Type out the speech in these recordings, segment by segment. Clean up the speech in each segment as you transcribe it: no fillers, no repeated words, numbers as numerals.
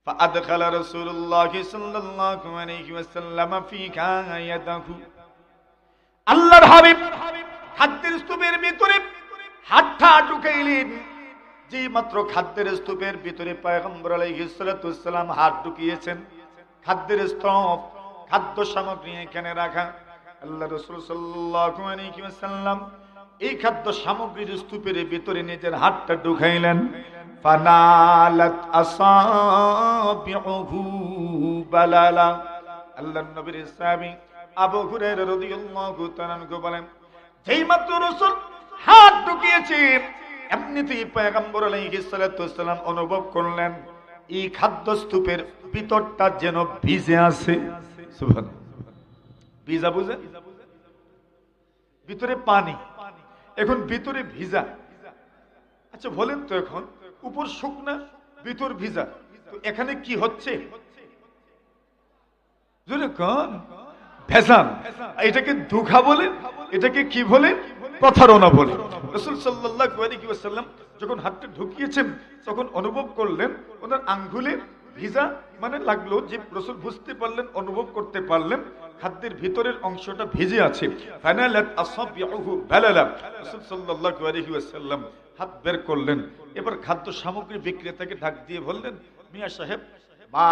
فأدخل رسول الله صلى الله عليه وسلم في يده আল্লাহর হাবিব খাদ্যের স্তূপের ভিতরে হাতটা ঢুকাইলেন। যে মাত্র খাদ্যের স্তূপের ভিতরে পয়গম্বর আলাইহিস সালাতু ওয়াস সালাম হাত ঢুকিয়েছেন, খাদ্যের স্তূপ, খাদ্য সামগ্রী এখানে রাখা, আল্লাহ রাসূল সাল্লাল্লাহু আলাইহি ওয়াসাল্লাম এই খাদ্য সামগ্রীর স্তূপের ভিতরে নিজের হাতটা ঢুকাইলেন। ফানালাত আসাবিহু বালালা। আল্লাহর নবীর সাহাবী আবু হুরায়রা রাদিয়াল্লাহু তাআলা আনহু বলেন, যেই মাত্র রাসূল হাত ঢুকিয়েছেন এমনিতেই পয়গম্বর আলাইহিস সালাতু ওয়াস সালাম অনুভব করলেন এই খাদ্য স্তূপের ভিতরটা যেন ভিজে আছে। সুবহানাল্লাহ। ভিজা বুঝে, ভিতরে পানি, এখন ভিতরে ভিজা। আচ্ছা বলেন তো, এখন উপর শুকনা ভিতর ভিজা, তো এখানে কি হচ্ছে? ভেজাল। এটাকে ধোঁকা বলে, এটাকে কি বলে? প্রতারণা বলে। রাসূল সাল্লাল্লাহু আলাইহি ওয়াসাল্লাম যখন হাতটা ঢুকিয়েছেন তখন অনুভব করলেন ওনার আঙ্গুলে ভিজা, মানে লাগলো যে রাসূল বুঝতে পারলেন, অনুভব করতে পারলেন খাদ্যের ভিতরের অংশটা ভিজে আছে। ফানালাত আসাবিহু বালালা। রাসূল সাল্লাল্লাহু আলাইহি ওয়াসাল্লাম হাত বের করলেন। এবার খাদ্য সামগ্রী বিক্রেতাকে ডাক দিয়ে বললেন, মিয়া সাহেব, মা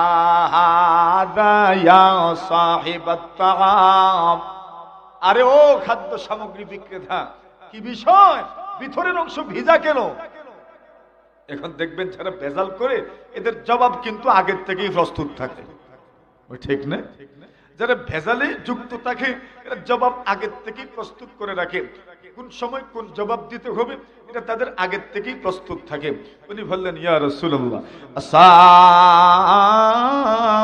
হাযা ইয়া সাহিবাত তাআম। আরে ও খাদ্য সামগ্রী বিক্রেতা, কি বিষয়? ভিতরের অংশ ভিজা কেন? এখন দেখবেন যারা ভেজাল করে এদের জবাব কিন্তু আগের থেকেই প্রস্তুত থাকে, ঠিক না? যারা ভেজালে যুক্ত থাকে এরা জবাব আগের থেকেই প্রস্তুত করে রাখে। কোন সময় কোন জবাব দিতে হবে এটা তাদের আগের থেকেই প্রস্তুত থাকে। উনি বললেন, ইয়া রাসূলুল্লাহ,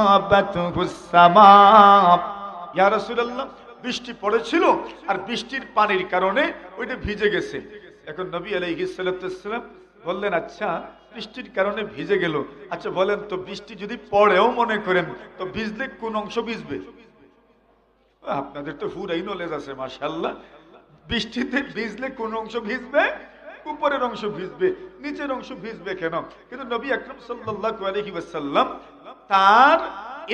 আসাবাতুহুস সামা। ইয়া রাসূলুল্লাহ, বৃষ্টি পড়েছিল আর বৃষ্টির পানির কারণে ওইটা ভিজে গেছে। এখন নবী আলাইহিস সালাতু ওয়াস সালাম বললেন, আচ্ছা বৃষ্টির কারণে ভিজে গেল, আচ্ছা বলেন তো বৃষ্টি যদি পড়েও মনে করেন তো ভিজলে কোন অংশ ভিজবে? আপনাদের তো পুরাই নলেজ আছে মাশাআল্লাহ। বৃষ্টিতে ভিজলে কোন অংশ ভিজবে? উপরের অংশ ভিজবে, নিচের অংশ ভিজবে কেন? কিন্তু নবী আকরাম সাল্লাল্লাহু আলাইহি ওয়াসাল্লাম তার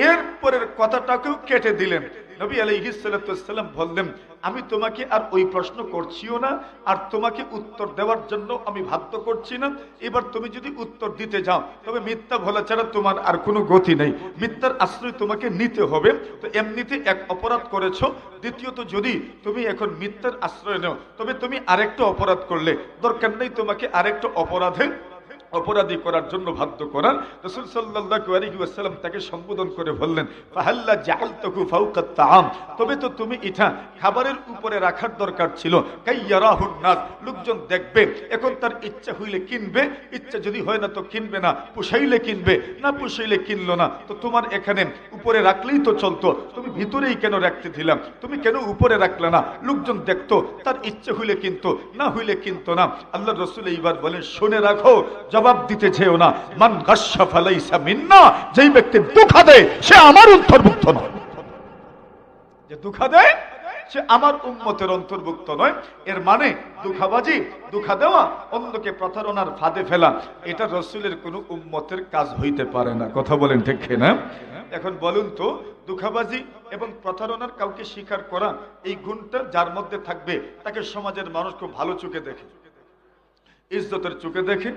এর পরের কথাটাকেও কেটে দিলেন। নবী আলাইহিস সালাতু ওয়াস সালাম বললেন, আমি তোমাকে আর ওই প্রশ্ন করছিও না, আর তোমাকে উত্তর দেওয়ার জন্য আমি বাধ্য করছি না। এবার তুমি যদি উত্তর দিতে যাও তবে মিথ্যা বলা ছাড়া তোমার আর কোনো গতি নেই, মিথ্যার আশ্রয় তোমাকে নিতে হবে। তো এমনিতে এক অপরাধ করেছো, দ্বিতীয়ত যদি তুমি এখন মিথ্যার আশ্রয় নাও তবে তুমি আরেকটা অপরাধ করলে, দরকার নেই তোমাকে আরেকটা অপরাধী করার জন্য বাধ্য করার। রাসূল সাল্লাল্লাহু আলাইহি ওয়াসাল্লাম তাকে সম্বোধন করে বললেন, ফাহাল্লা জাআলতাহু ফাওকা তাআম। তবে তো তুমি এটা খাবারের উপরে রাখার দরকার ছিল, কাইয়ারাহুন নাস, লোকজন দেখবে। এখন তার ইচ্ছা হইলে কিনবে, ইচ্ছা যদি হয় না তো কিনবে না, পোষাইলে কিনবে, না পোষাইলে কিনলো না। তো তোমার এখানে উপরে রাখলেই তো চলতো, তুমি ভিতরেই কেন রাখতে দিলাম? তুমি কেন উপরে রাখলে না? লোকজন দেখতো, তার ইচ্ছা হইলে কিনতো, না হইলে কিনতো না। আল্লাহর রাসূল এইবার বলেন, শুনে রাখো, জবাব দিতে যেও না। মান গাশশা ফালাইসা মিন্না, যেই ব্যক্তি ধোঁকা দেয় সে আমার অন্তর্ভুক্ত নয়। যে ধোঁকা দেয় সে আমার উম্মতের অন্তর্ভুক্ত নয়। এর মানে ধোঁকাবাজি, ধোঁকা দেওয়া, অন্যকে প্রতারণার ফাঁদে ফেলা, এটা রাসূলের কোনো উম্মতের কাজ হইতে পারে না। কথা বলেন ঠিক না? এখন বলুন তো, ধোঁকাবাজি এবং প্রতারণার কাউকে স্বীকার করা, এই গুণটা যার মধ্যে থাকবে তাকে সমাজের মানুষ খুব ভালো চোখে দেখে, ইজ্জতের চোখে দেখে,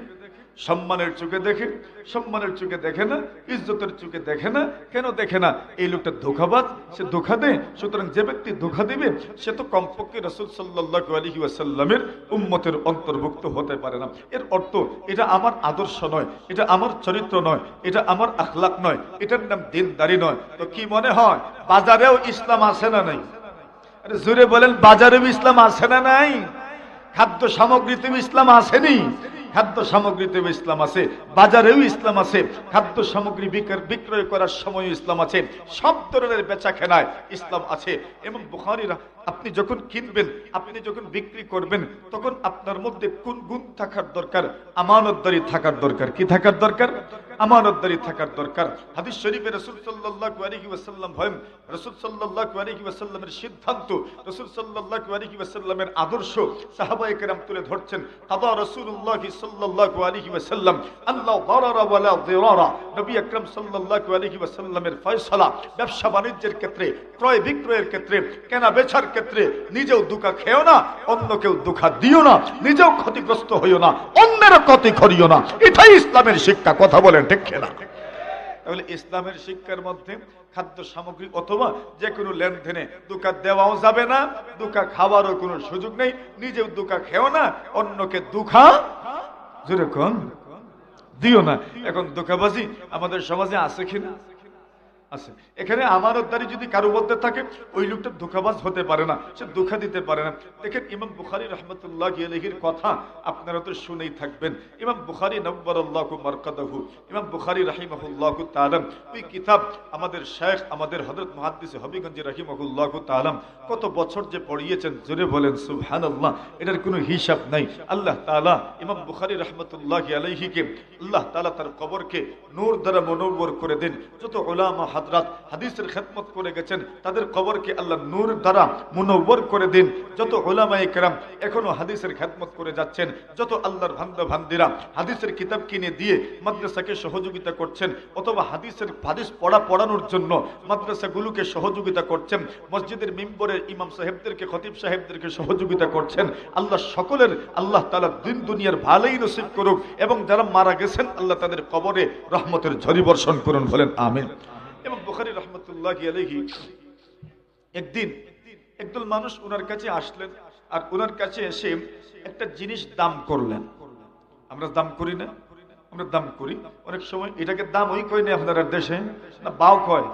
সম্মানের চোখে দেখে। সম্মানের চোখে দেখে না, ইজ্জতের চোখে দেখে না। কেন দেখে না? এই লোকটা ধোঁকাবাজ, সে ধোঁকা দেয়। সুতরাং যে ব্যক্তি ধোঁকা দিবে সে তো কমপক্ষে রাসূল সাল্লাল্লাহু আলাইহি ওয়াসাল্লামের উম্মতের অন্তর্ভুক্ত হতে পারে না। এর অর্থ এটা আমার আদর্শ নয়, এটা আমার চরিত্র নয়, এটা আমার আখলাক নয়, এটার নাম দিনদারি নয়। তো কি মনে হয় বাজারেও ইসলাম আছে না নাই? আরে জোরে বলেন, বাজারেও ইসলাম আছে না নাই? খাদ্য সামগ্রীতেও ইসলাম আসেনি? খাদ্য সামগ্রীতেও ইসলাম আছে, বাজারেও ইসলাম আছে, খাদ্য সামগ্রী বিক্রয় করার সময় ইসলাম আছে, সব ধরনের বেচা কেনায় ইসলাম আছে। এবং বুখারীর, আপনি যখন কিনবেন, আপনি যখন বিক্রি করবেন, তখন আপনার মধ্যে কোন গুণ থাকার দরকার? আমানতদারি থাকার দরকার। কি থাকার দরকার? আমানতদারি থাকার দরকার। হাদিস শরীফে রাসূল সাল্লাল্লাহু আলাইহি ওয়াসাল্লাম বলেন, রাসূল সাল্লাল্লাহু আলাইহি ওয়াসাল্লামের সিদ্ধান্ত, রাসূল সাল্লাল্লাহু আলাইহি ওয়াসাল্লামের আদর্শ সাহাবায়ে কেরাম তুলে ধরছেন। কাদা রাসূলুল্লাহ সাল্লাল্লাহু আলাইহি ওয়াসাল্লাম আল্লাহ দারারা ওয়ালা দিরারা, নবী আকরাম সাল্লাল্লাহু আলাইহি ওয়াসাল্লামের ফয়সালা ব্যবসা বাণিজ্যের ক্ষেত্রে, ক্রয় বিক্রয়ের ক্ষেত্রে, কেনা বেচার ক্ষেত্রে নিজেও ধোঁকা খেও না, অন্যকেও ধোঁকা দিও না, নিজেও ক্ষতিগ্রস্ত হইও না, অন্যেরও ক্ষতি করিও না। এটাই ইসলামের শিক্ষা। কথা বলেন ঠিক কিনা? তাহলে ইসলামের শিক্ষার মধ্যে খাদ্য সামগ্রী অথবা যে কোনো লেনদেনে ধোঁকা দেওয়াও যাবে না, ধোঁকা খাওয়ারও কোনো সুযোগ নেই, নিজেও ধোঁকা খেও না, অন্যকে ধোঁকা যেরকম দিও না। এখন ধোঁকাবাজি আমাদের সমাজে আছে কিনা? আছে। এখানে আমানতদারি যদি কারো মধ্যে থাকে, ওই লোকটা ধোঁকাবাজ হতে পারে না, সে ধোঁকা দিতে পারে না। দেখেন ইমাম বুখারী রাহমাতুল্লাহি আলাইহির কথা আপনারা তো শুনেই থাকবেন। ইমাম বুখারী নব্বরাল্লাহু মারকাদাহু, ইমাম বুখারী রাহিমাহুল্লাহু তাআলা ওই কিতাব আমাদের শেখ, আমাদের হযরত মুহাদ্দিস হবিগঞ্জি রাহিমাহুল্লাহু তাআলা কত বছর যে পড়িয়েছেন, জোরে বলেন সুবহানাল্লাহ, এটার কোনো হিসাব নাই। আল্লাহ তাআলা ইমাম বুখারী রাহমাতুল্লাহি আলাইহিকে আল্লাহ তাআলা তার কবরকে নূর দ্বারা মুনওয়্বর করে দেন। যত উলামা হাজরাত হাদিসের খেদমত করে গেছেন, তাদের কবরকে আল্লাহ নূর দ্বারা মুনওয়্বর করে দিন। যত উলামায়ে কেরাম এখনো হাদিসের খেদমত করে যাচ্ছেন, যত আল্লাহর বান্দা বান্দিরা হাদিসের কিতাব কিনে দিয়ে মাদ্রাসাকে সহযোগিতা করছেন, অথবা হাদিস পড়ানোর জন্য মাদ্রাসাগুলোকে সহযোগিতা করছেন, মসজিদের মিম্বরের ইমাম সাহেবদেরকে, খতিব সাহেবদেরকে সহযোগিতা করছেন, আল্লাহ সকলের আল্লাহ তাআলা দিন দুনিয়ার ভালোই নসিব করুক, এবং যারা মারা গেছেন আল্লাহ তাদের কবরে রহমতের ঝরি বর্ষণ করুন, বলেন আমিন। এবং বুখারী রাহমাতুল্লাহি আলাইহি একদিন একদল মানুষ ওনার কাছে আসলেন, আর ওনার কাছে এসে একটা জিনিস দাম করলেন। আমরা দাম করি না? আমরা দাম করি অনেক সময়। এটাকে দাম ওই কয় না আপনার দেশে, না ভাও কয়,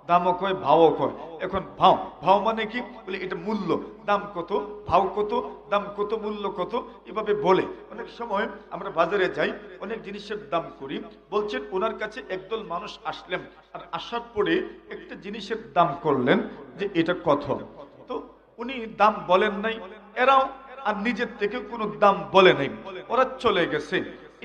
দামও কয়, ভাও কয়। এখন ভাও, ভাও মানে কি? বলে এটা মূল্য, দাম কত, ভাও কত, দাম কত, মূল্য কত, এভাবে বলে। অনেক সময় আমরা বাজারে যাই, অনেক জিনিসের দাম করি। বলছেন ওনার কাছে একদল মানুষ আসলেন, আর আসার পরে একটা জিনিসের দাম করলেন যে এটা কত। তো উনি দাম বলেন নাই, এরাও আর নিজের থেকে কোনো দাম বলে নাই, ওরা চলে গেছে।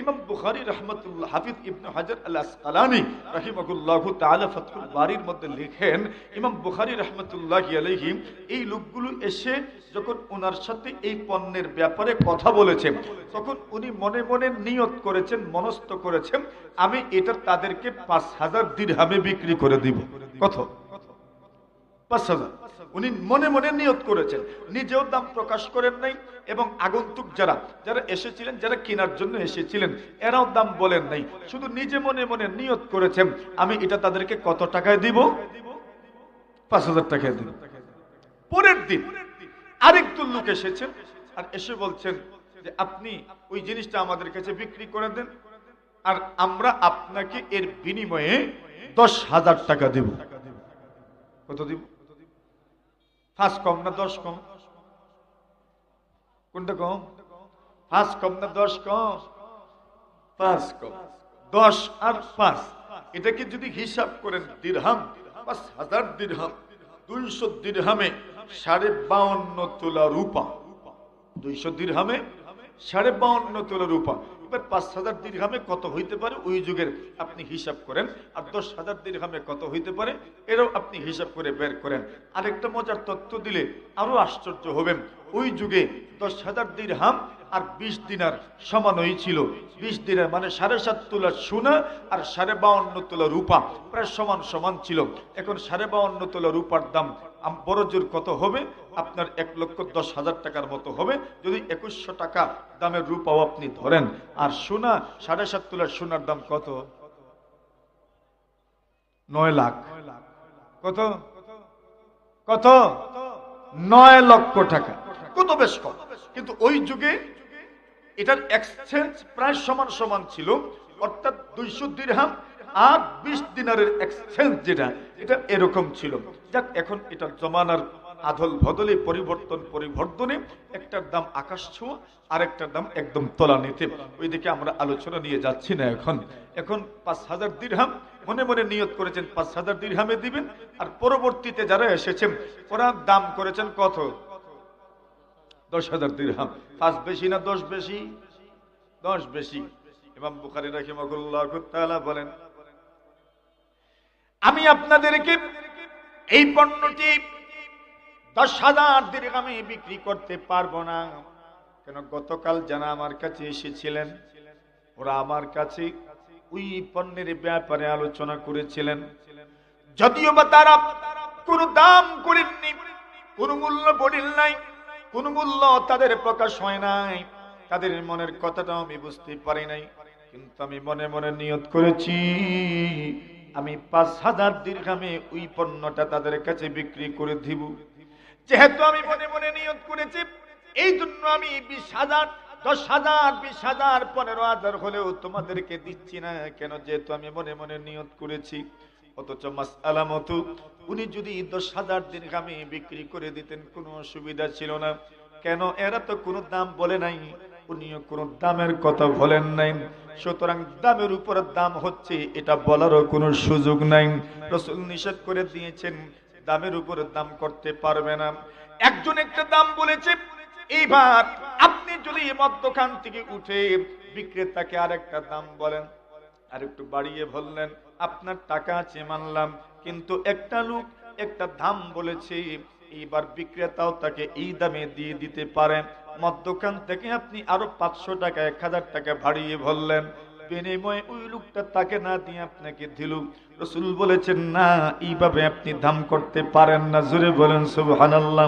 ইমাম বুখারী রাহমাতুল্লাহ, হাফিজ ইবনে হাজার আল আসকালানী রাহিমাহুল্লাহু তাআলা ফাতহুল বারীর মধ্যে লিখেন, ইমাম বুখারী রাহমাতুল্লাহি আলাইহি এই লোকগুলো এসে যখন ওনার সাথে এই পণ্যের ব্যাপারে কথা বলেছেন, তখন উনি মনে মনে নিয়ত করেছেন, মনস্থ করেছেন, আমি এটা তাদেরকে 5000 দিরহামে বিক্রি করে দিব। কত? 5000। উনি মনে মনে নিয়ত করেছেন, নিজেও দাম প্রকাশ করেন নাই, এবং আগন্তুক যারা যারা এসেছিলেন, যারা কেনার জন্য এসেছিলেন, এরাও দাম বলেন নাই, শুধু নিজে মনে মনে নিয়ত করেছেন, আমি এটা তাদেরকে কত টাকায় দিব? 5000 টাকায় দিব। পরের দিন আরেকজন লোক এসেছেন, আর এসে বলছেন যে আপনি ওই জিনিসটা আমাদের কাছে বিক্রি করে দেন, আর আমরা আপনাকে এর বিনিময়ে 10,000 টাকা দেব। কত দিব? 5 কম না 10 কম? কোনটা কম? 5 কম না 10 কম? 5 কম। 10 আর 5 এটাকে যদি হিসাব করেন দিরহাম, 5000 দিরহাম, 200 দিরহামে 52.5 তোলা রূপা। 200 দিরহামে 52.5 তোলা রূপা। এবার 5000 দিরহামে কত হইতে পারে ওই যুগের আপনি হিসাব করেন, আর 10,000 দিরহামে কত হইতে পারে এরও আপনি হিসাব করে বের করেন। আরেকটা মজার তথ্য দিলে আরো আশ্চর্য হবেন, ওই যুগে 10,000 দিরহাম আর 20 দিনার সমান হয়েছিল। 20 দিনার মানে 7.5 তোলা সোনা আর 52.5 তোলা রূপা প্রায় সমান সমান ছিল। এখন 52.5 তোলা রূপার দাম বড় জোর কত হবে? আপনার 1,10,000 টাকার মতো হবে, যদি 2100 টাকা দামের রূপাও আপনি ধরেন। আর সোনা 7.5 তোলার সোনার দাম কত? 9 লাখ। কত? কত? 9 লক্ষ টাকা। কত বেশ কম। কিন্তু ওই যুগে এটার এক্সচেঞ্জ প্রায় সমান সমান ছিল, অর্থাৎ 200 দিরহাম আর 20 দিনারের এক্সচেঞ্জ যেটা, এটা এরকম ছিল। যাক, এখন এটা জমানার আদল বদলে পরিবর্তনে একটার দাম আকাশ ছোঁয়া, আরেকটার দাম একদম তলানিতে। ওইদিকে আমরা আলোচনা নিয়ে যাচ্ছি না। এখন 5000 দিরহাম মনে মনে নিয়ত করেছেন 5000 দিরহামে দিবেন, আর পরবর্তীতে যারা এসেছেন ওরা দাম করেছেন কত? 10,000 দিরহাম। 5 বেশি না 10 বেশি? 10 বেশি। ইমাম বুখারী রাহিমাহুল্লাহু তাআলা বলেন, আমি আপনাদেরকে এই পণ্যটি 10,000 দিরহামে বিক্রি করতে পারবো না, কেন গতকাল যারা আমার কাছে এসেছিলেন ওরা আমার কাছে ওই পণ্যের ব্যাপারে আলোচনা করেছিলেন, যদিও বা তারা কোনো দাম করেননি, কোনো মূল্য বলেন নাই, কোনো মূল্য তাদের প্রকাশ হয় নাই, তাদের মনের কথাটাও আমি বুঝতে পারি নাই। কিন্তু আমি মনে মনে নিয়ত করেছি আমি 5,000 দিরহামে ওই পণ্যটা তাদের কাছে বিক্রি করে দিব। যেহেতু আমি মনে মনে নিয়ত করেছি, এই জন্য আমি 20,000, 10,000, 20,000, 15,000 হলেও তোমাদেরকে দিচ্ছি না। কেন? যেহেতু আমি মনে মনে নিয়ত করেছি। অথচ মাসআলা মতো উনি যদি 10,000 দিরহামে বিক্রি করে দিতেন কোনো অসুবিধা ছিল না। কেন? এরা তো কোনো দাম বলে নাই, উনিও কোনো দামের কথা বলেন নাই। সুতরাং দামের উপর দাম হচ্ছে এটা বলারও কোনো সুযোগ নাই। রাসূল নিষেধ করে দিয়েছেন দামের উপর দাম করতে পারবে না। একজন একটা দাম বলেছে, এইবার আপনি যদি মধ্যখান থেকে উঠে বিক্রেতাকে আরেকটা দাম বলেন, আর একটু বাড়িয়ে বললেন, আপনার টাকা আছে মানলাম, কিন্তু একটা লোক একটা দাম বলেছে, এইবার বিক্রেতাও তাকে এই দামে দিয়ে দিতে পারে। মধ্যখান থেকে আপনি আরো 500 টাকা, 1,000 টাকা বাড়িয়ে বললেন, বিনিময়ে ওই লোকটা তাকে না দিয়ে আপনাকে দিল। রাসূল বলেছেন না, এইভাবে আপনি দাম করতে পারেন না। জোরে বলেন সুবহানাল্লাহ।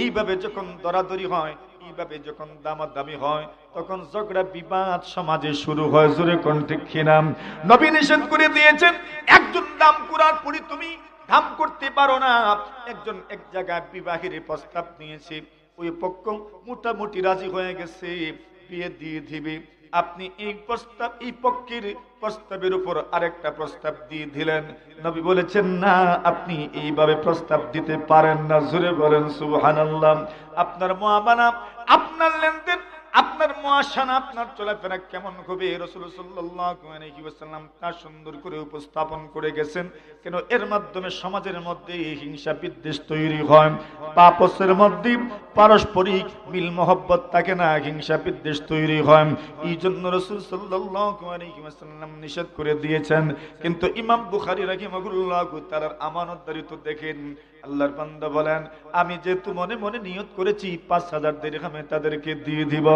এইভাবে যখন দরাদরি হয়, এইভাবে যখন দামাদামি হয়, তখন ঝগড়া বিবাদ সমাজে শুরু হয়। জোরে কোন ঠিক কিনা? নবী নিষেধ করে দিয়েছেন, একজন দাম করার পরে তুমি দাম করতে পারো না। একজন এক জায়গায় বিবাহের প্রস্তাব নিয়েছে, ওই পক্ষ মোটামুটি রাজি হয়ে গেছে, বিয়ে দিয়ে দিবে। আপনি এই প্রস্তাব, এই পক্ষের প্রস্তাবের উপর আরেকটা প্রস্তাব দিয়ে দিলেন। নবী বলেছেন না, আপনি এইভাবে প্রস্তাব দিতে পারেন না। জোরে বলেন সুবহানাল্লাহ। আপনার মুআমালা, আপনার লেনদেন, আপনার মুআশারা, আপনার চলাফেরা কেমন হবে রাসূল সাল্লাল্লাহু আলাইহি ওয়াসাল্লাম তা সুন্দর করে উপস্থাপন করে গেছেন। কেন? এর মাধ্যমে সমাজের মধ্যে হিংসা বিদ্বেষ তৈরি হয়, পাপসের মধ্যে পারস্পরিক মিল মহব্বত থাকে না, হিংসা বিদ্বেষ তৈরি হয়। এই জন্য রাসূল সাল্লাল্লাহু আলাইহি ওয়াসাল্লাম নিষেধ করে দিয়েছেন। কিন্তু ইমাম বুখারী রাহিমাহুল্লাহ তাআলা আমানতদারিত দেখেন, আল্লাহর বান্দা বলেন, আমি যেহেতু মনে মনে নিয়ত করেছি 5,000 দিরহামে তাদেরকে দিয়ে দিব,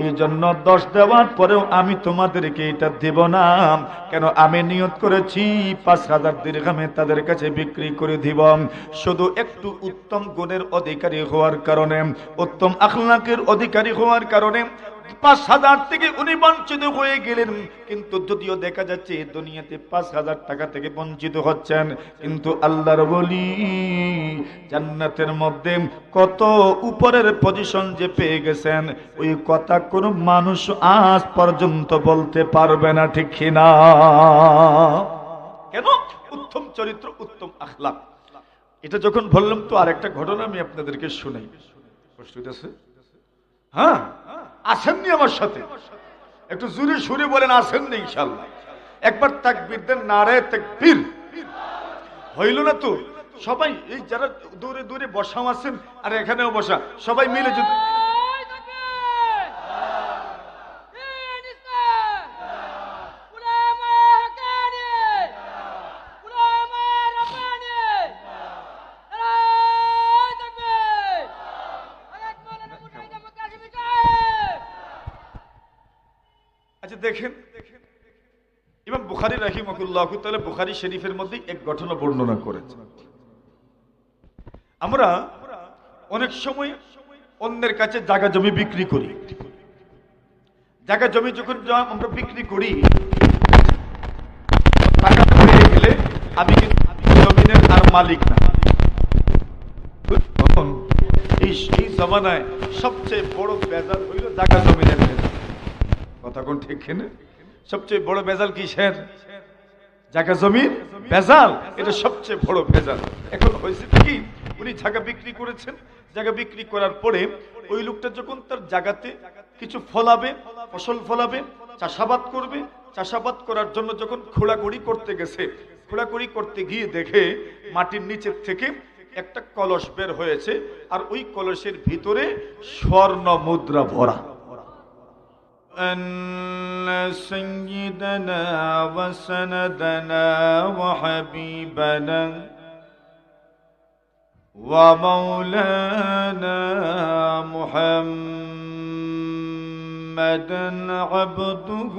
এই জন্য 10 দেওয়ার পরেও আমি তোমাদেরকে এটা দেব না। কেন? আমি নিয়ত করেছি 5,000 দিরহামে তাদের কাছে বিক্রি করে দিব। শুধু একটু উত্তম গুণের অধিকারী হওয়ার কারণে, উত্তম আখলাকের অধিকারী হওয়ার কারণে 5,000 থেকে উনি বঞ্চিত হয়ে গেলেন। কিন্তু যদিও দেখা যাচ্ছে দুনিয়াতে 5,000 টাকা থেকে বঞ্চিত হচ্ছেন, কিন্তু আল্লাহর ওলি জান্নাতের মধ্যে কত উপরের পজিশন যে পেয়ে গেছেন, ওই কথা কোনো মানুষ আজ পর্যন্ত বলতে পারবে না। ঠিক কিনা? কেন? উত্তম চরিত্র, উত্তম আখলাক। এটা যখন বললাম তো আরেকটা ঘটনা আমি আপনাদেরকে শুনাই। কষ্ট হইতেছে? হ্যাঁ, আসেননি আমার সাথে? একটু জোরে সুরে বলেন আসেননি ইনশাআল্লাহ। একবার তাকবীর দেন, নারে তাকবীর। হইল না তো? সবাই এই যারা দূরে দূরে বসা আছেন আর এখানেও বসা, সবাই মিলে যদি দেখেন, ইমাম বুখারী রাহিমাহুল্লাহ তাআলা বুখারী শরীফের মধ্যে এক ঘটনা বর্ণনা করেছেন। আমরা অনেক সময় অন্যের কাছে জায়গা জমি বিক্রি করি। জায়গা জমি যখন আমরা বিক্রি করি, টাকা পেয়ে গেলে আমি কিন্তু জমিনের আর মালিক না। এই জমানায় সবচেয়ে বড় বেজাল হইল জায়গা জমিনের বেজাল। কথা কোন ঠিক কিনা? সবচেয়ে বড় বেজাল কিসের? জায়গা জমির বেজাল, এটা সবচেয়ে বড় বেজাল। এখন হয়েছে কি, উনি জায়গা বিক্রি করেছেন। জায়গা বিক্রি করার পরে ওই লোকটা যখন তার জায়গাতে কিছু ফলাবে, ফসল ফলাবে, চাষাবাদ করবে, চাষাবাদ করার জন্য যখন খোঁড়াখুড়ি করতে গেছে, খোঁড়াখুড়ি করতে গিয়ে দেখে মাটির নিচের থেকে একটা কলস বের হয়েছে, আর ওই কলসের ভিতরে স্বর্ণ মুদ্রা ভরা। أن سيدنا وسندنا وحبيبنا ومولانا محمد محمدا عبده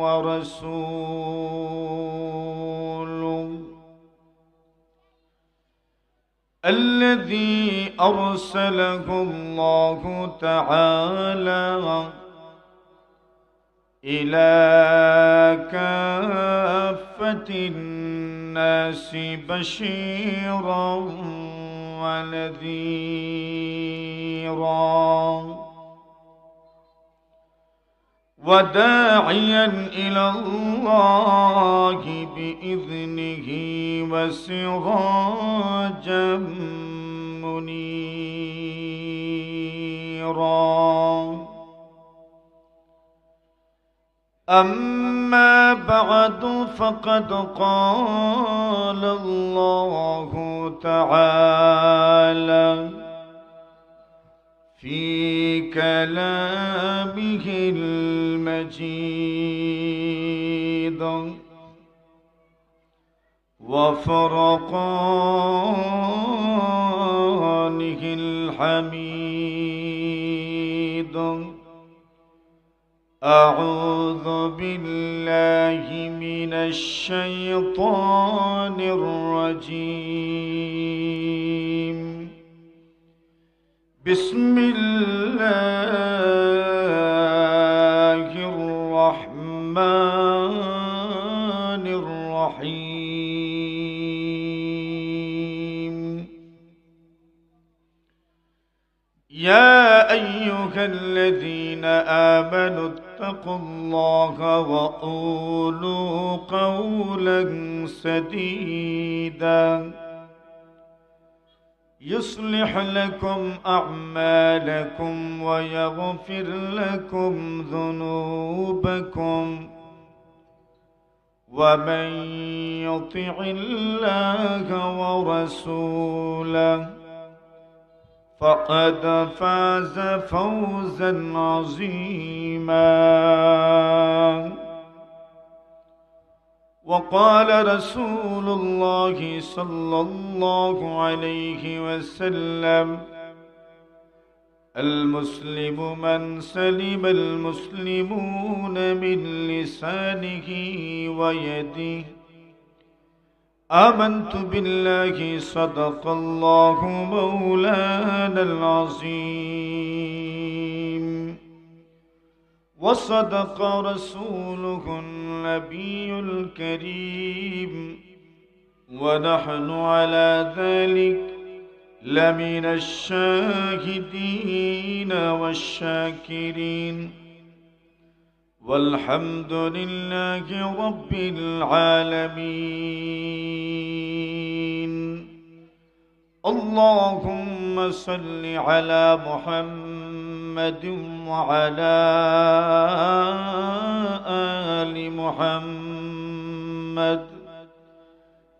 ورسوله الذي أرسله الله تعالى إلى كافة الناس بشيرا ونذيرا وداعيا إلى الله بإذنه وسراجا منيرا أما بعد فقد قال الله تعالى في كلامه المجيد وفرقانه الحميد أعوذ بالله من الشيطان الرجيم بسم الله الرحمن الرحيم يا أيها الذين آمنوا اتقوا الله وقولوا قولا سديدا يصلح لكم أعمالكم ويغفر لكم ذنوبكم ومن يطع الله ورسوله فقد فاز فوزا عظيما وقال رسول الله صلى الله عليه وسلم المسلم من سلم المسلمون من لسانه ويده آمنت بالله صدق الله مولانا العظيم وصدق رسوله النبي الكريم ونحن على ذلك لمن الشاهدين والشاكرين والحمد لله رب العالمين اللهم صل على محمد وعلى آل محمد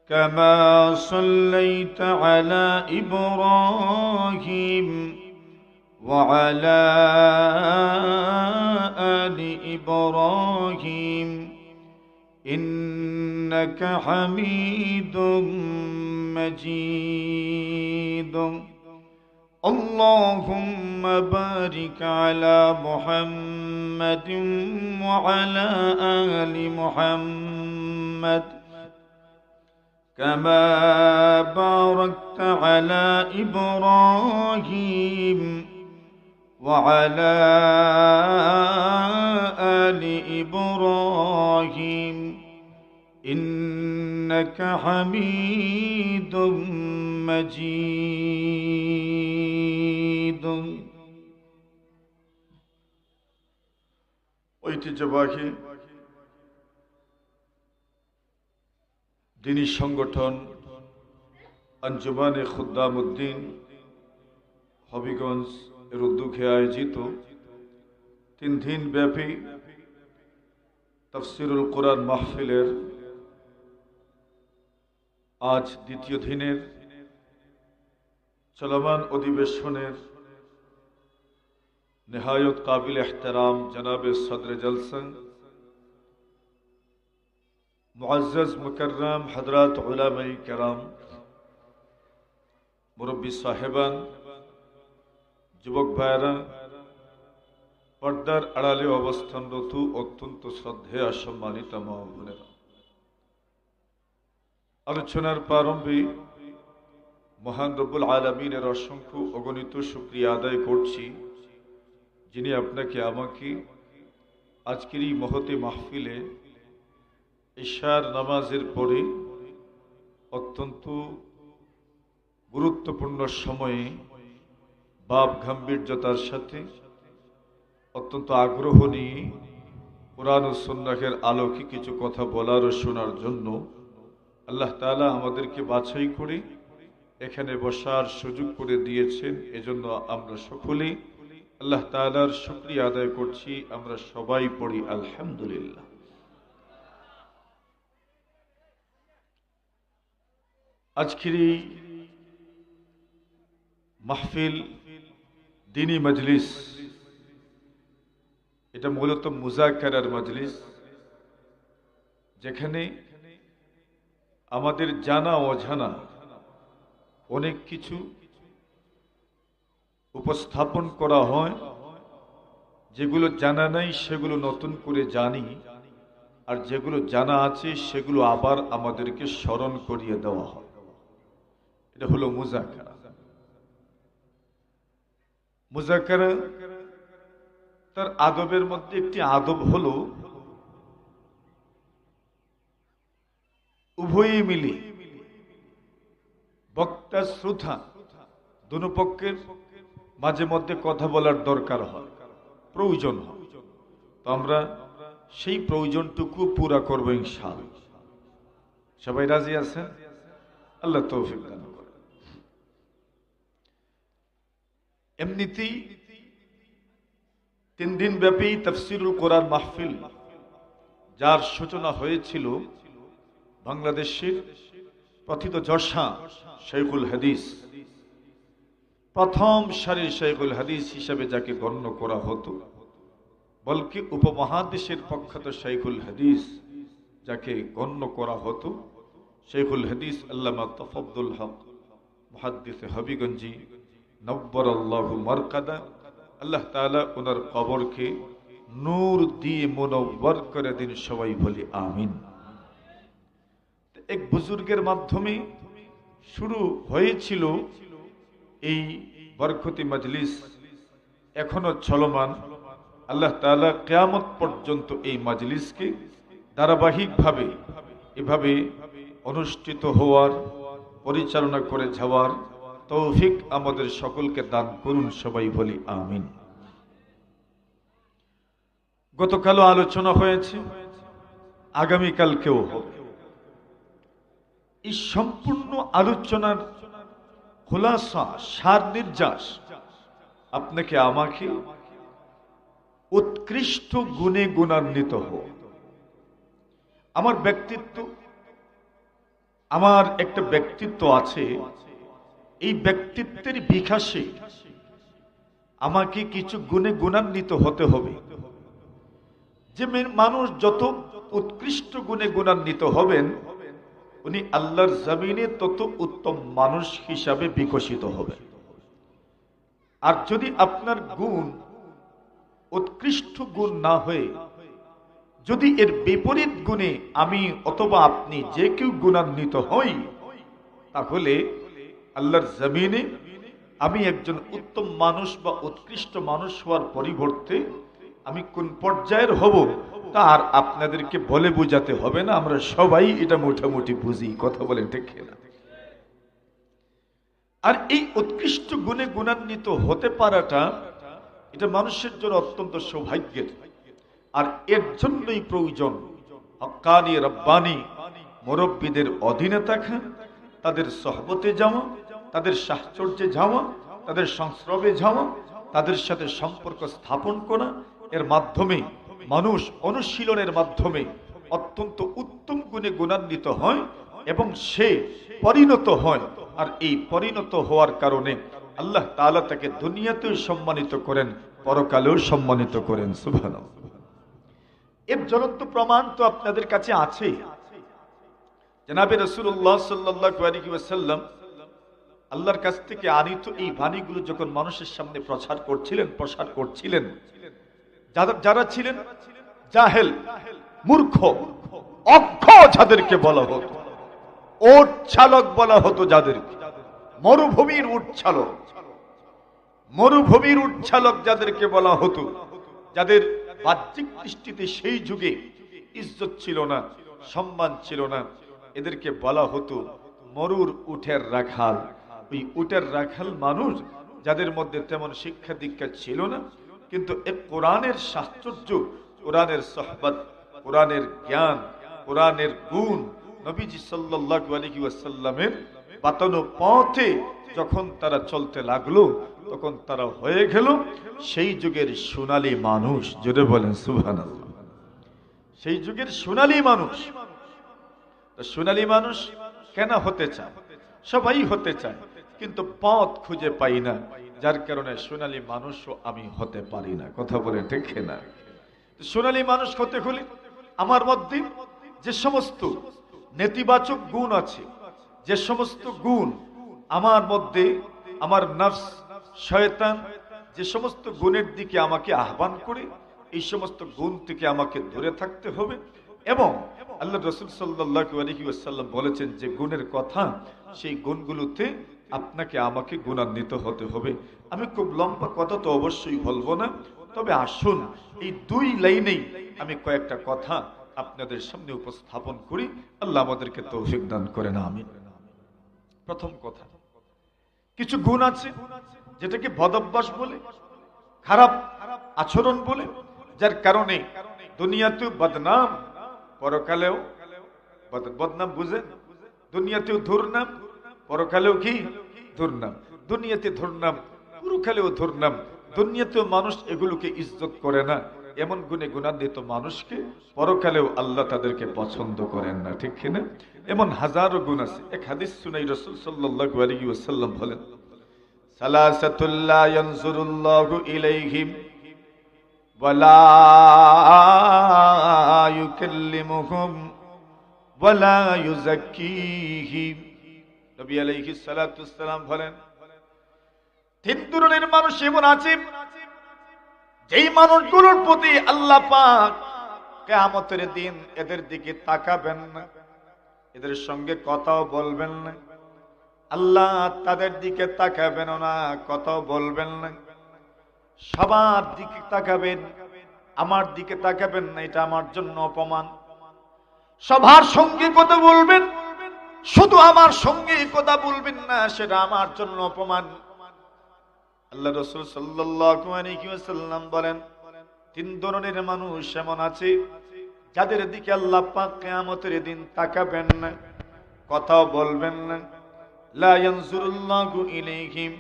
كما صليت على إبراهيم وعلى آل إبراهيم إنك حميد مجيد اللهم بارك على محمد وعلى آل محمد كما باركت على إبراهيم وعلى آل إبراهيم إنك حميد مجيد ঐতিহ্যবাহী দ্বীনী সংগঠন আঞ্জুমানে খুদ্দামউদ্দিন হবিগঞ্জ এর উদ্যোগে আয়োজিত 3 দিন ব্যাপী তাফসীরুল কোরআন মাহফিলের আজ দ্বিতীয় দিনের চলমান অধিবেশনের নিহায়ত কাবিল এহতেরাম জনাবে সদরে জলসা মুআজ্জাজ মুকররম হযরত উলামায়ে কেরাম মুরব্বী সাহেবান যুবক ভাইরা পর্দার আড়ালে অবস্থানরত অত্যন্ত শ্রদ্ধেয় সম্মানিত মা ও বোনেরা, আলোচনার প্রারম্ভে মহান রব্বুল আলামিনের অসংখ্য অগণিত শুকরিয়া আদায় করছি, যিনি আপনাকে আমাকে আজকের এই মহতে মাহফিলে ইশার নামাজের পরে অত্যন্ত গুরুত্বপূর্ণ সময়ে ভাব গাম্ভীর্যতার সাথে অত্যন্ত আগ্রহ নিয়ে কুরআন ও সুন্নাহের আলোকে কিছু কথা বলার ও শোনার জন্য আল্লাহ তাআলা আমাদেরকে বাছাই করে এখানে বসার সুযোগ করে দিয়েছেন। এজন্য আমরা সকলে আল্লাহ তাআলার শুকরিয়া আদায় করছি। আমরা সবাই পড়ি আলহামদুলিল্লাহ। আজকের এই মাহফিল দ্বীনি মজলিস, এটা মূলত মুযাকারার মজলিস, যেখানে আমাদের জানা অজানা অনেক কিছু উপস্থাপন করা হয়, যেগুলো জানা নাই সেগুলো নতুন করে জানি, আর যেগুলো জানা আছে সেগুলো আবার আমাদেরকে স্মরণ করিয়ে দেওয়া হয়। এটা হলো মুযাকারা। মুযাকারা তার আদবের মধ্যে একটি আদব হলো উভয়ই মিলে বক্তা শ্রোতা দুনো পক্ষের মাঝে মধ্যে কথা বলার দরকার হয়, প্রয়োজন হয়। তো আমরা সেই প্রয়োজনটুকু পুরা করবো ইনশাআল্লাহ। সবাই রাজি আছেন? আল্লাহ তৌফিক দান করেন। এমনিতেই 3 দিন ব্যাপী তাফসীরুল কোরআন মাহফিল, যার সূচনা হয়েছিল বাংলাদেশের প্রথিত যশা শাইখুল হাদিস, প্রথম সারির শাইখুল হাদিস হিসাবে যাকে গণ্য করা হতো, বলকি উপমহাদেশের প্রখ্যাত শাইখুল হাদিস যাকে গণ্য করা হতো, শাইখুল হাদিস আল্লামা তাফাদ্দুল হক মুহাদ্দিসে হবিগঞ্জি নব্বরাল্লাহু মারকাদা, আল্লাহ তাআলা ওনার কবরকে নূর দিয়ে মুনওয়ার করে দিন। সবাই বলি আমিন। এক বুজুর্গের মাধ্যমে শুরু হয়েছিল এই বরকতি মজলিস, এখনো চলমান। আল্লাহ তাআলা কিয়ামত পর্যন্ত এই মজলিসকে ধারাবাহিকভাবে এভাবে অনুষ্ঠিত হওয়ার, পরিচালনা করে যাওয়ার তৌফিক আমাদের সকলকে দান করুন। সবাই বলি আমিন। গতকালও আলোচনা হয়েছে, আগামীকালকেও হবে। এই সম্পূর্ণ আলোচনার খুলাসা, সার নির্যাস আপনাকে আমাকে উৎকৃষ্ট গুণে গুণান্বিত হও। আমার ব্যক্তিত্ব, আমার একটা ব্যক্তিত্ব আছে, এই ব্যক্তিত্বের বিকাশে আমাকে কিছু গুণে গুণান্বিত হতে হবে। যে মানুষ যত উৎকৃষ্ট গুণে গুণান্বিত হবেন, উনি আল্লাহর জমিনে তত উত্তম মানুষ হিসাবে বিকশিত হবেন। আর যদি আপনার গুণ উৎকৃষ্ট গুণ না হয়ে যদি এর বিপরীত গুণে আমি অথবা আপনি যে কেউ গুণান্বিত হই, তাহলে আল্লাহর জমিনে আমি একজন উত্তম মানুষ বা উৎকৃষ্ট মানুষ হওয়ার পরিবর্তে আমি কোন পর্যায়ের হব তা আর আপনাদেরকে বলে বোঝাতে হবে না। আমরা সবাই এটা মোটামুটি বুঝি, কথা বলেন ঠিক না? আর এই উৎকৃষ্ট গুণে গুণান্বিত হতে পারাটা, এটা মানুষের জন্য অত্যন্ত সৌভাগ্যের। আর এর জন্যই প্রয়োজন হক্কানি রব্বানি মুরব্বীদের অধীনে থাকা, তাদের সহবতে যাওয়া, তাদের সাহচর্যে যাওয়া, তাদের সংস্রবে যাওয়া, তাদের সাথে সম্পর্ক স্থাপন করা। এর মাধ্যমে মানুষ অনুশীলনের মাধ্যমে অত্যন্ত উত্তম গুণে গুণান্বিত হয় এবং সে পরিণত হয়। আর এই পরিণত হওয়ার কারণে আল্লাহ তাআলা তাকে দুনিয়াতেও সম্মানিত করেন, পরকালেও সম্মানিত করেন। সুবহানাল্লাহ। এর জ্বলন্ত প্রমাণ তো আপনাদের কাছে আছে। জনাবে রাসূলুল্লাহ সাল্লাল্লাহু আলাইহি ওয়াসাল্লাম আল্লাহর কাছ থেকে আনিত এই বাণীগুলো যখন মানুষের সামনে প্রচার করছিলেন, যারা ছিলেন জাহেল, মূর্খ, অজ্ঞ যাদেরকে বলা হতো, উট চালক বলা হতো যাদেরকে, মরুভূমির উট চালক, মরুভূমির উট চালক যাদেরকে বলা হতো, যাদের বাহ্যিক দৃষ্টিতে সেই যুগে ইজ্জত ছিল না, সম্মান ছিল না, এদেরকে বলা হতো মরুর উটের রাখাল। ওই উটের রাখাল মানুষ যাদের মধ্যে তেমন শিক্ষা দীক্ষা ছিল না, কিন্তু এক কোরআনের সাহচর্য, কোরআনের সোহবত, কোরআনের জ্ঞান, কোরআনের গুণ, নবীজি সাল্লাল্লাহু আলাইহি ওয়াসাল্লামের বাতানো পথে যখন তারা চলতে লাগলো, তখন তারা হয়ে গেল সেই যুগের সোনালী মানুষ। জোরে বলেন সুবহানাল্লাহ। সেই যুগের সোনালী মানুষ। সোনালী মানুষ কেন হতে চায়? সবাই হতে চায়, কিন্তু পথ খুঁজে পাই না, যার কারণে সোনালী মানুষও আমি হতে পারি না। কথা বলেন ঠিক না? সোনালী মানুষ হতে হলে আমার মধ্যে যে সমস্ত নেতিবাচক গুণ আছে, যে সমস্ত গুণ আমার মধ্যে, আমার নফস, শয়তান যে সমস্ত গুণের দিকে আমাকে আহ্বান করে, এই সমস্ত গুণ থেকে আমাকে দূরে থাকতে হবে। এবং আল্লাহ রাসূল সাল্লাল্লাহু আলাইহি ওয়াসাল্লাম বলেছেন যে গুণের কথা, সেই গুণগুলোতে আপনাকে আমাকে গুণান্বিত হতে হবে। আমি খুব লম্বা কথা তো অবশ্যই বলবো না, তবে আসুন এই দুই লাইনেই আমি কয়েকটা কথা আপনাদের সামনে উপস্থাপন করি। আল্লাহ আমাদেরকে তৌফিক দান করেন, আমিন। প্রথম কথা, কিছু গুণ আছে যেটাকে বদঅভ্যাস বলে, খারাপ আচরণ বলে, যার কারণে দুনিয়াতেও বদনাম, পরকালেও বদনাম। বুঝেন? দুনিয়াতেও দুর্নাম, পরকালেও কি দুর্নাম। দুনিয়াতে দুর্নাম, পরকালেও দুর্নাম। দুনিয়াতেও মানুষ এগুলোকে ইজ্জত করে না, এমন গুণে গুণান্বিত মানুষকে পরকালেও আল্লাহ তাদেরকে পছন্দ করেন না। ঠিক কিনা? এমন হাজারো গুণ আছে। এক হাদিস শুনাই রাসূল সাল্লাল্লাহু আলাইহি ওয়াসাল্লাম বলেন, সালাসাতুল লা ইয়ানজুরুল্লাহু ইলাইহিম ওয়া লা ইউকাল্লিমুহুম ওয়া লা ইউযাক্কিহিম। নবী আলাইহিস সালাতু ওয়াস সালাম বলেন, তিন ধরনের মানুষ এমন আছে যেই মানুষগুলোর প্রতি আল্লাহ পাক কিয়ামতের দিন এদের দিকে তাকাবেন না, এদের সঙ্গে কথাও বলবেন না। আল্লাহ তাদের দিকে তাকাবেন না, কথাও বলবেন না। সবার দিকে তাকাবেন, আমার দিকে তাকাবেন না, এটা আমার জন্য অপমান। সবার সঙ্গে কথা বলবেন, শুধু আমার সঙ্গে কথা বলবেন না, সেটা আমার জন্য অপমান। আল্লাহ রাসূল সাল্লাল্লাহু আলাইহি ওয়াসাল্লাম বলেন, তিন ধরনের মানুষ এমন আছে যাদের দিকে আল্লাহ পাক কিয়ামতের দিন তাকাবেন না, কথাও বলবেন না। লা ইয়ানজুরুল্লাহু ইলাইহিম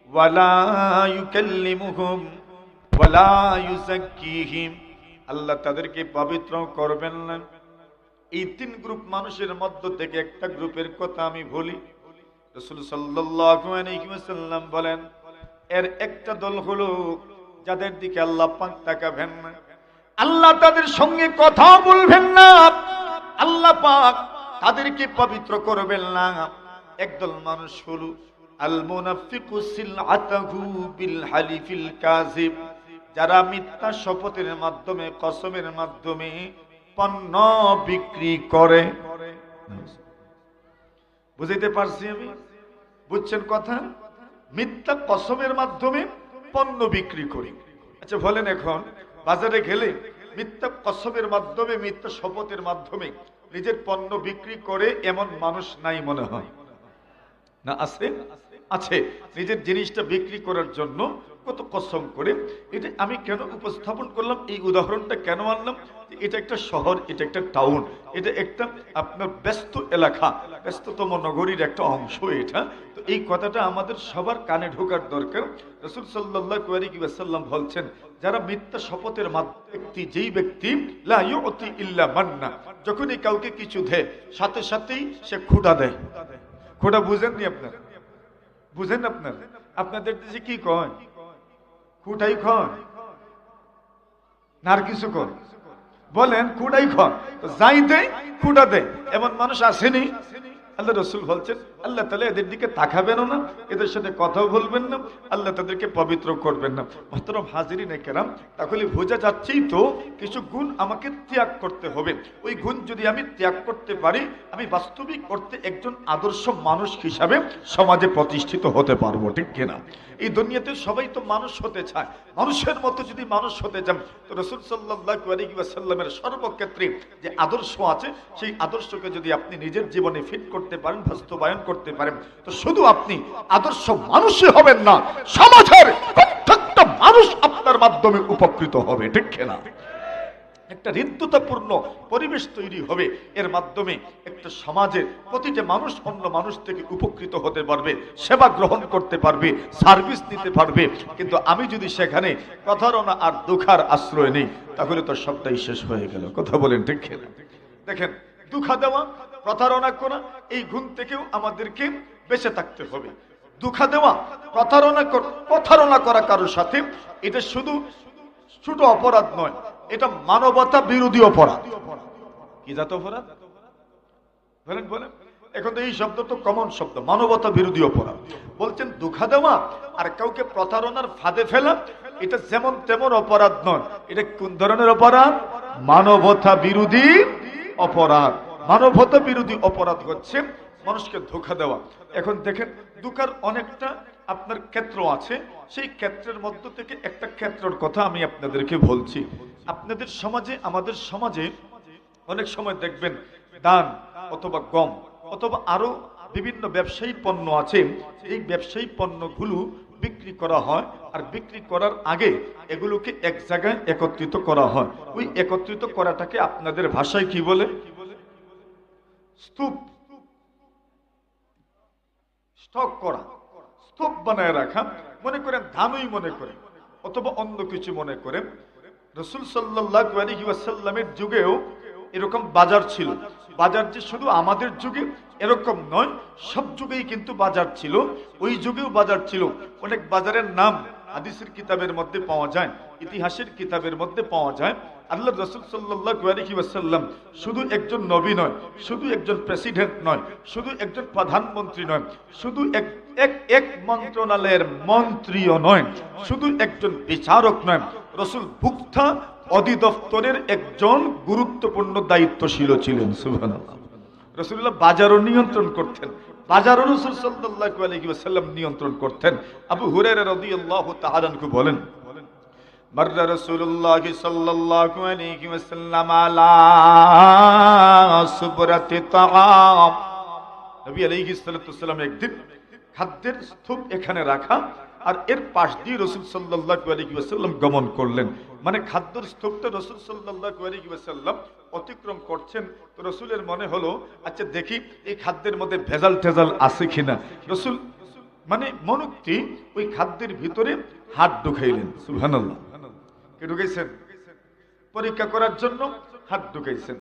ওয়া লা ইউকাল্লিমুহুম ওয়া লা ইউযাক্কিহিম। আল্লাহ তাদেরকে পবিত্র করবেন না। এই তিন গ্রুপ মানুষের মধ্য থেকে একটা গ্রুপের কথা আমি বলি। রাসূল সাল্লাল্লাহু আলাইহি ওয়াসাল্লাম বলেন, এর একটা দল হলো যাদের দিকে আল্লাহ পাক তাকাবেন না, আল্লাহ তাদের সঙ্গে কথা বলবেন না, আল্লাহ পাক তাদেরকে পবিত্র করবেন না। একদল মানুষ হলো আল মুনাফিকু সিলআতাহু বিল হালিফিল কাযিব, যারা মিথ্যা শপথের মাধ্যমে, কসমের মাধ্যমে পণ্য বিক্রি করে। বুঝাইতে পারছি আমি? বুঝছেন কথা? মিথ্যা কসমের মাধ্যমে পণ্য বিক্রি করি। আচ্ছা বলেন, এখন বাজারে গেলে মিথ্যা কসমের মাধ্যমে, মিথ্যা শপথের মাধ্যমে নিজের পণ্য বিক্রি করে এমন মানুষ নাই মনে হয় না? আছে? আছে। নিজের জিনিসটা বিক্রি করার জন্য কত কসম করে। এটা আমি কেন উপস্থাপন করলাম, এই উদাহরণটা কেন আনলাম? এটা একটা শহর, এটা একটা টাউন, এটা একটা আপনার ব্যস্ত এলাকা, ব্যস্ততম নগরীর একটা অংশ এটা। তো এই কথাটা আমাদের সবার কানে ঢোকার দরকার। রাসূল সাল্লাল্লাহু আলাইহি ওয়াসাল্লাম বলছেন, যারা মিথ্যা শপথের ব্যক্তি, যেই ব্যক্তি লা ইউতি ইল্লা মান্না, যখনই কাউকে কিছু দেয় সাথে সাথেই সে খোঁটা দেয়। খোঁটা বুঝেননি আপনার? বুঝেন আপনার? আপনাদের দেশে কি কয়? খুঁটাই খান না আর কিছু কর? বলেন খুঁটাই খান। যাই দেয় খুঁটা দেয়, এমন মানুষ আসেনি? আল্লাহ রসুল বলছেন আল্লাহ তাআলা এদের দিকে তাকাবেনও না, এদের সাথে কথাও বলবেন না, আল্লাহ তাদেরকে পবিত্র করবেন না। মুহতারাম হাজিরিনে কেরাম, তাহলে বোঝা যাচ্ছেই তো কিছু গুণ আমাকে ত্যাগ করতে হবে। ওই গুণ যদি আমি ত্যাগ করতে পারি, আমি বাস্তবিক অর্থে একজন আদর্শ মানুষ হিসাবে সমাজে প্রতিষ্ঠিত হতে পারবো, ঠিক কিনা? এই দুনিয়াতে সবাই তো মানুষ হতে চায়, মানুষের মতো যদি মানুষ হতে চান তো রাসূল সাল্লাল্লাহু আলাইহি ওয়াসাল্লামের সর্বক্ষেত্রে যে আদর্শ আছে সেই আদর্শকে যদি আপনি নিজের জীবনে ফিট করতে পারেন, বাস্তবায়ন করতে পারেন, তো শুধু আপনি আদর্শ মানুষই হবেন না, সমাজের প্রত্যেকটা মানুষ আপনার মাধ্যমে উপকৃত হবে, ঠিক কিনা? একটা হৃদ্যতাপূর্ণ পরিবেশ তৈরি হবে, এর মাধ্যমে একটা সমাজের প্রতিটা মানুষ অন্য মানুষ থেকে উপকৃত হতে পারবে, সেবা গ্রহণ করতে পারবে, সার্ভিস নিতে পারবে। কিন্তু আমি যদি সেখানে প্রতারণা আর দুঃখার আশ্রয় নেই, তাহলে তো সবটাই শেষ হয়ে গেল। কথা বলেন, ঠিক কিনা? দেখেন, দুঃখা দেওয়া, প্রতারণা করা, এই গুণ থেকেও আমাদেরকে বেঁচে থাকতে হবে। দুঃখা দেওয়া, প্রতারণা করা কারোর সাথে, এটা শুধু ছোট অপরাধ নয়, এটা মানবতা বিরোধী অপরাধ। কি জাত অপরাধ বলেন বলেন? এখন তো এই শব্দ তো কমন শব্দ, মানবতা বিরোধী অপরাধ। বলছেন দুঃখা দেওয়া আর কাউকে প্রতারণার ফাঁদে ফেলা, এটা যেমন তেমন অপরাধ নয়। এটা কোন ধরনের অপরাধ? মানবতা বিরোধী অপরাধ। মানবতা বিরোধী অপরাধ হচ্ছে মানুষকে ধোঁকা দেওয়া। এখন দেখেন, ধোঁকার অনেকটা আপনার ক্ষেত্র আছে, সেই ক্ষেত্রের মধ্য থেকে একটা ক্ষেত্রের কথা আমি আপনাদেরকে বলছি। আপনাদের সমাজে, আমাদের সমাজে অনেক সময় দেখবেন ধান অথবা গম অথবা আরো বিভিন্ন ব্যবসায়ী পণ্য আছে, এই ব্যবসায়ী পণ্যগুলো বিক্রি করা হয়, আর বিক্রি করার আগে এগুলোকে এক জায়গায় একত্রিত করা হয়। ওই একত্রিত করাটাকে আপনাদের ভাষায় কি বলে? স্তূপ, স্টক করা, স্তূপ বানায় রাখা। মনে করেন ধানই মনে করেন অথবা অন্য কিছু মনে করেন। রাসূল সাল্লাল্লাহু আলাইহি ওয়াসাল্লামের যুগেও এরকম বাজার ছিল। বাজার যে শুধু আমাদের যুগে এরকম নয়, সব যুগেই কিন্তু বাজার ছিল। ওই যুগেও বাজার ছিল। অনেক বাজারের নাম হাদিসের কিতাবের মধ্যে পাওয়া যায়, ইতিহাসের কিতাবের মধ্যে পাওয়া যায়। আল্লাহ রাসূল সাল্লাল্লাহু আলাইহি ওয়াসাল্লাম শুধু একজন নবী নয়, শুধু একজন প্রেসিডেন্ট নয়, শুধু একজন প্রধানমন্ত্রী নয়, শুধু এক মন্ত্রণালয়ের মন্ত্রীও নয়, শুধু একজন বিচারক নয়, রাসূল ভোক্তা অধিদপ্তরের একজন গুরুত্বপূর্ণ দায়িত্বশীল ছিলেন। সুবহানাল্লাহ। রাসূলুল্লাহ বাজারও নিয়ন্ত্রণ করতেন, বাজারও রাসূল সাল্লাল্লাহু আলাইহি ওয়াসাল্লাম নিয়ন্ত্রণ করতেন। আবু হুরায়রা রাদিয়াল্লাহু তাআলা আনহু বলেন, মাররা রাসূলুল্লাহ সাল্লাল্লাহু আলাইহি ওয়াসাল্লাম আলা সুবরাতি তাআম। নবী আলাইহিস সালাতু ওয়াসসালাম একদিন খাদ্যের স্তূপ এখানে রাখা, আর এর পাশ দিয়ে রাসূল সাল্লাল্লাহু আলাইহি ওয়াসাল্লাম গমন করলেন। মানে খাদ্যের স্তূপটা রাসূল সাল্লাল্লাহু আলাইহি ওয়াসাল্লাম অতিক্রম করছেন। তো রাসূলের মনে হলো, আচ্ছা দেখি এই খাদ্যের মধ্যে ভেজাল টেজাল আছে কিনা। রাসূল মানে মনোক্তি ওই খাদ্যের ভিতরে হাত ঢুকাইলেন। সুবহানাল্লাহ। কে ঢুকাইছেন? পরীক্ষা করার জন্য হাত ঢুকাইছেন।